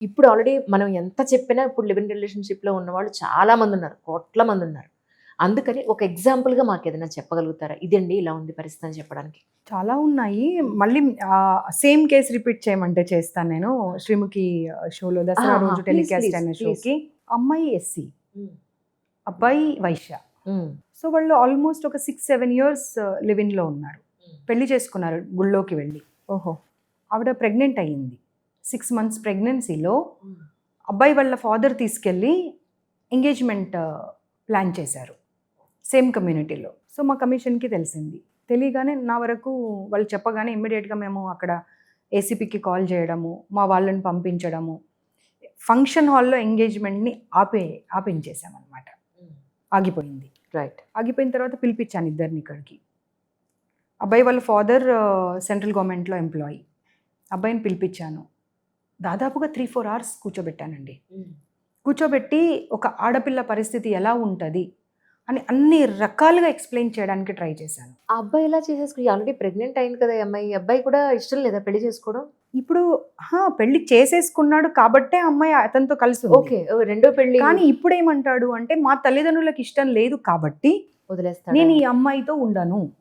ఇప్పుడు ఆల్రెడీ మనం ఎంత చెప్పినా ఇప్పుడు లివ్ ఇన్ రిలేషన్‌షిప్‌లో ఉన్నవాళ్ళు చాలా మందున్నారు. కోట్ల మందున్నారు. అందుకని ఒక ఎగ్జాంపుల్‌గా మాకేదైనా చెప్పగలుగుతారా? ఇదండి ఇలా ఉంది పరిస్థితి అని చెప్పడానికి. చాలా ఉన్నాయి. మళ్ళీ సేమ్ కేస్ రిపీట్ చేయమంటే చేస్తాను నేను. 'శ్రీముఖి' షోలో దసరా ఆహా! రోజు ప్లీజ్, టెలికాస్ట్ ప్లీజ్, అయిన ప్లీజ్. షోకి అమ్మాయి ఎస్సీ, హ్మ్. అబ్బాయి వైశ్య. హ్మ్. సో వాళ్ళు ఆల్మోస్ట్ ఒక 6, 7 ఇయర్స్ లివ్ ఇన్‌లో ఉన్నారు. పెళ్లి చేసుకున్నారు గుళ్ళోకి వెళ్ళి. ఓహో! ఆవిడ ప్రెగ్నెంట్ అయ్యింది. 6 మంత్స్ ప్రెగ్నెన్సీలో హ్మ్. అబ్బాయి వాళ్ళ ఫాదర్ తీసుకెళ్ళి ఎంగేజ్‌మెంట్ ప్లాన్ చేశారు. సేమ్ కమ్యూనిటీలో. సో మా కమిషన్‌కి తెలిసింది. తెలియగానే నా వరకు వాళ్ళు చెప్పగానే ఇమ్మీడియేట్‌గా మేము అక్కడ ఏసీపీకి కాల్ చేయడము, మా వాళ్ళని పంపించడము. ఫంక్షన్ హాల్‌లో ఎంగేజ్‌మెంట్‌ని ఆపించేసామనమాట. హ్మ్. ఆగిపోయింది. రైట్. ఆగిపోయిన తర్వాత పిలిపించాను ఇద్దరిని ఇక్కడికి. అబ్బాయి వాళ్ళ ఫాదర్ సెంట్రల్ గవర్నమెంట్‌లో ఎంప్లాయీ. అబ్బాయిని పిలిపించాను. దాదాపుగా 3, 4 అవర్స్ కూర్చోబెట్టానండి. హ్మ్. కూర్చోబెట్టి ఒక ఆడపిల్ల పరిస్థితి ఎలా ఉంటది అని అన్ని రకాలుగా ఎక్స్‌ప్లెయిన్ చేయడానికి ట్రై చేశాను. ఆ అబ్బాయి ఎలా ఆల్రెడీ ప్రెగ్నెంట్ అయింది కదా! ఈ అమ్మాయి. ఈ అబ్బాయి కూడా ఇష్టం లేదా పెళ్లి చేసుకోవడం? ఇప్పుడు పెళ్లి చేసేసుకున్నాడు కాబట్టే ఆ అమ్మాయి అతనితో కలిసుంది. ఓకే. రెండో పెళ్లి కానీ ఇప్పుడేమంటాడు అంటే, మా తల్లిదండ్రులకు ఇష్టం లేదు కాబట్టి వదిలేస్తాడా? నేను ఈ అమ్మాయితో ఉండను.